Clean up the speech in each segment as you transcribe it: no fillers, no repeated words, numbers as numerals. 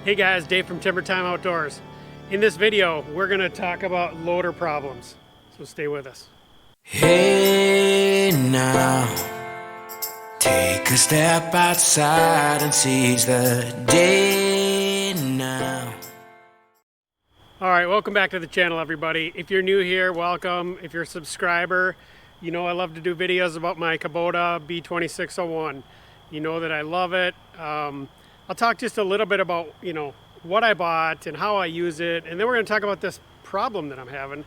Hey guys, Dave from Timber Time Outdoors. In this video, we're going to talk about loader problems, so stay with us. Hey now, take a step outside and seize the day now. Alright, welcome back to the channel everybody. If you're new here, welcome. If you're a subscriber, you know I love to do videos about my Kubota B2601. You know that I love it. I'll talk just a little bit about, what I bought and how I use it, and then we're going to talk about this problem that I'm having.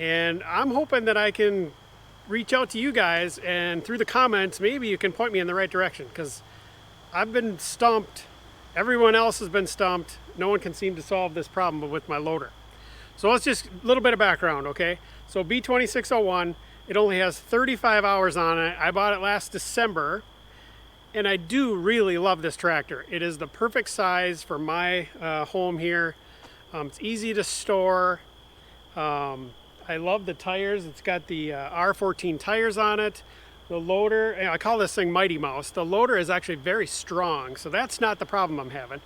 And I'm hoping that I can reach out to you guys, and through the comments, maybe you can point me in the right direction, because I've been stumped. Everyone else has been stumped. No one can seem to solve this problem with my loader. So let's just, a little bit of background, okay? So B2601, it only has 35 hours on it. I bought it last December. And I do really love this tractor. It is the perfect size for my home here. It's easy to store. I love the tires. It's got the R14 tires on it. The loader, I call this thing Mighty Mouse. The loader is actually very strong, so that's not the problem I'm having.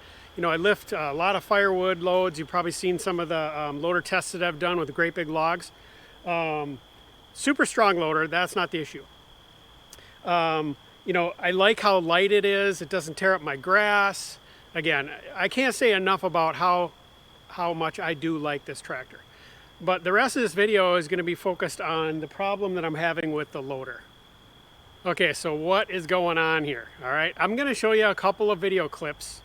I lift a lot of firewood loads. You've probably seen some of the loader tests that I've done with the great big logs. Super strong loader, that's not the issue. I like how light it is. It doesn't tear up my grass. Again, I can't say enough about how much I do like this tractor. But the rest of this video is going to be focused on the problem that I'm having with the loader. Okay, so what is going on here? All right, I'm going to show you a couple of video clips.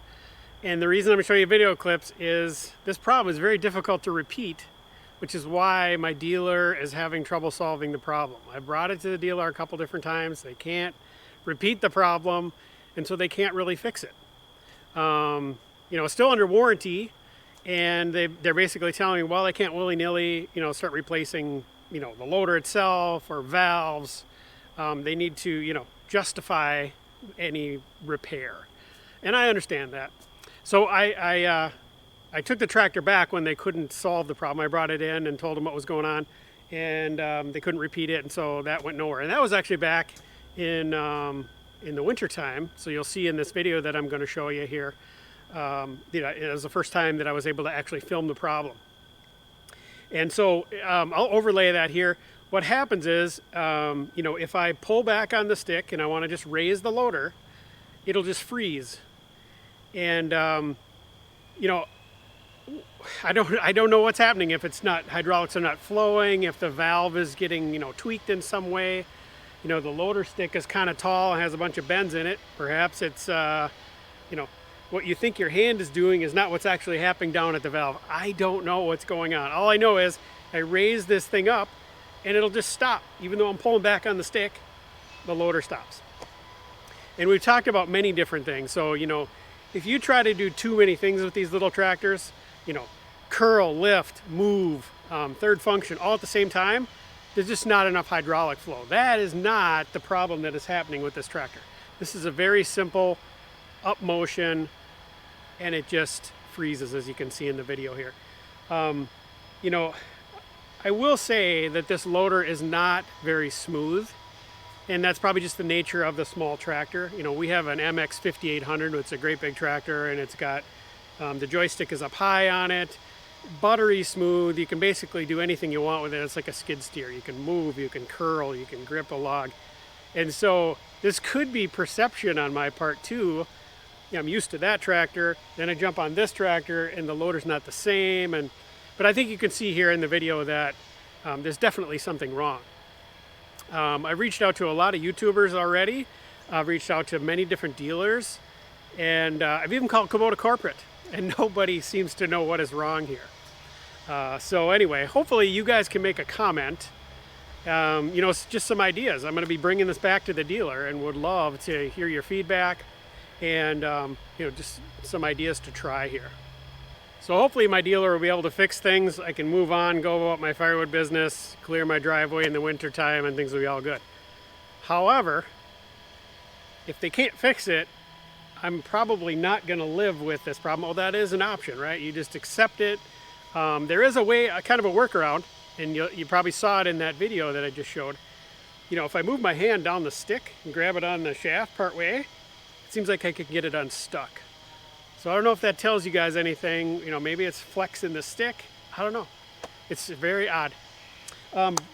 And the reason I'm going to show you video clips is this problem is very difficult to repeat, which is why my dealer is having trouble solving the problem. I brought it to the dealer a couple different times. They can't repeat the problem, and so they can't really fix it. It's still under warranty, and they're basically telling me, well, they can't willy-nilly, start replacing, the loader itself or valves. They need to, justify any repair, and I understand that. So I took the tractor back when they couldn't solve the problem. I brought it in and told them what was going on, and they couldn't repeat it, and so that went nowhere. And that was actually back in the winter time. So you'll see in this video that I'm going to show you here, it was the first time that I was able to actually film the problem. And so I'll overlay that here. What happens is, if I pull back on the stick and I want to just raise the loader, it'll just freeze. And I don't know what's happening, if it's not, hydraulics are not flowing, if the valve is getting, tweaked in some way. The loader stick is kind of tall and has a bunch of bends in it. Perhaps it's, what you think your hand is doing is not what's actually happening down at the valve. I don't know what's going on. All I know is I raise this thing up and it'll just stop. Even though I'm pulling back on the stick, the loader stops. And we've talked about many different things. So, if you try to do too many things with these little tractors, curl, lift, move, third function all at the same time, there's just not enough hydraulic flow. That is not the problem that is happening with this tractor. This is a very simple up motion, and it just freezes, as you can see in the video here. I will say that this loader is not very smooth, and that's probably just the nature of the small tractor. We have an MX 5800, it's a great big tractor, and it's got, the joystick is up high on it. Buttery smooth. You can basically do anything you want with it. It's like a skid steer. You can move, you can curl, you can grip a log. And so this could be perception on my part too. I'm used to that tractor, then I jump on this tractor and the loader's not the same. But I think you can see here in the video that there's definitely something wrong. I've reached out to a lot of YouTubers already. I've reached out to many different dealers, and I've even called Kubota corporate, and nobody seems to know what is wrong here. So anyway, hopefully you guys can make a comment. It's just some ideas. I'm going to be bringing this back to the dealer and would love to hear your feedback and, just some ideas to try here. So hopefully my dealer will be able to fix things. I can move on, go about my firewood business, clear my driveway in the winter time, and things will be all good. However, if they can't fix it, I'm probably not going to live with this problem. Well, that is an option, right? You just accept it. There is a way, kind of a workaround, and you probably saw it in that video that I just showed. If I move my hand down the stick and grab it on the shaft part way, it seems like I could get it unstuck. So I don't know if that tells you guys anything. You know, maybe it's flexing the stick. I don't know. It's very odd.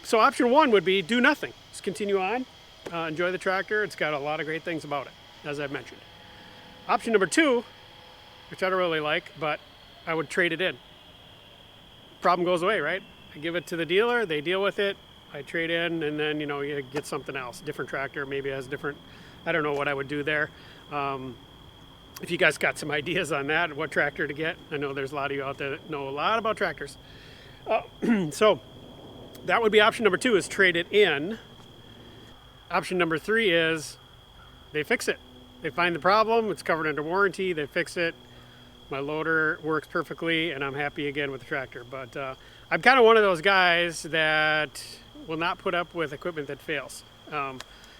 So option one would be do nothing. Just continue on. Enjoy the tractor. It's got a lot of great things about it, as I've mentioned. Option number two, which I don't really like, but I would trade it in. Problem goes away, right? I give it to the dealer, they deal with it, I trade in, and then, you know, you get something else, different tractor, maybe has different, I don't know what I would do there. If you guys got some ideas on that, what tractor to get, I know there's a lot of you out there that know a lot about tractors. So that would be option number two, is trade it in. Option number three is they fix it. They find the problem, it's covered under warranty, they fix it. My loader works perfectly and I'm happy again with the tractor. But I'm kind of one of those guys that will not put up with equipment that fails.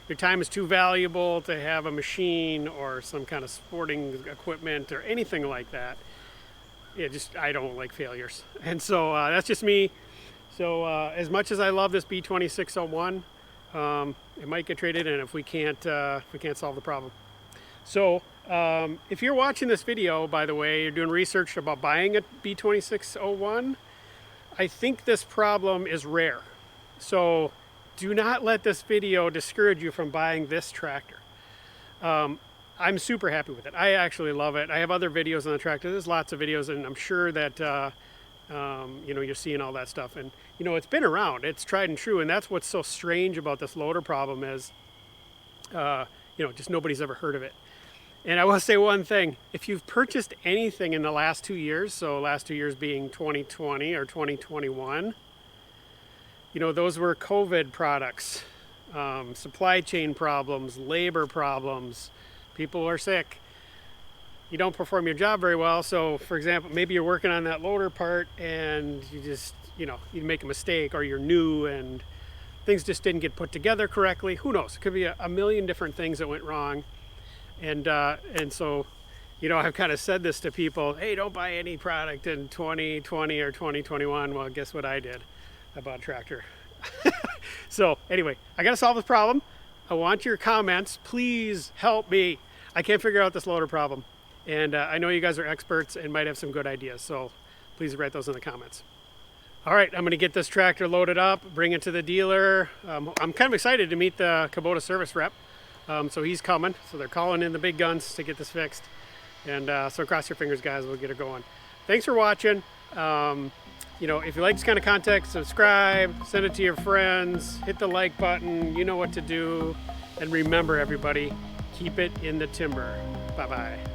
Your time is too valuable to have a machine or some kind of sporting equipment or anything like that. Yeah, I don't like failures. And so that's just me. So as much as I love this B2601, it might get traded in if we can't solve the problem. So if you're watching this video, by the way, you're doing research about buying a B2601, I think this problem is rare. So do not let this video discourage you from buying this tractor. I'm super happy with it. I actually love it. I have other videos on the tractor. There's lots of videos, and I'm sure that you know, you're seeing all that stuff. And you know, it's been around. It's tried and true. And that's what's so strange about this loader problem is, you know, just nobody's ever heard of it. And I will say one thing, if you've purchased anything in the last 2 years, so last 2 years being 2020 or 2021, you know, those were COVID products, supply chain problems, labor problems, people are sick. You don't perform your job very well. So for example, maybe you're working on that loader part and you just, you know, you make a mistake, or you're new and things just didn't get put together correctly. Who knows? It could be a million different things that went wrong. And so, you know, I've kind of said this to people, hey, don't buy any product in 2020 or 2021. Well, guess what I did? I bought a tractor. So anyway, I got to solve this problem. I want your comments. Please help me. I can't figure out this loader problem. And I know you guys are experts and might have some good ideas. So please write those in the comments. All right, I'm going to get this tractor loaded up, bring it to the dealer. I'm kind of excited to meet the Kubota service rep. So he's coming, so they're calling in the big guns to get this fixed. And so cross your fingers, guys, we'll get it going. Thanks for watching. You know, if you like this kind of content, subscribe, send it to your friends, hit the like button, you know what to do. And remember, everybody, keep it in the timber. Bye-bye.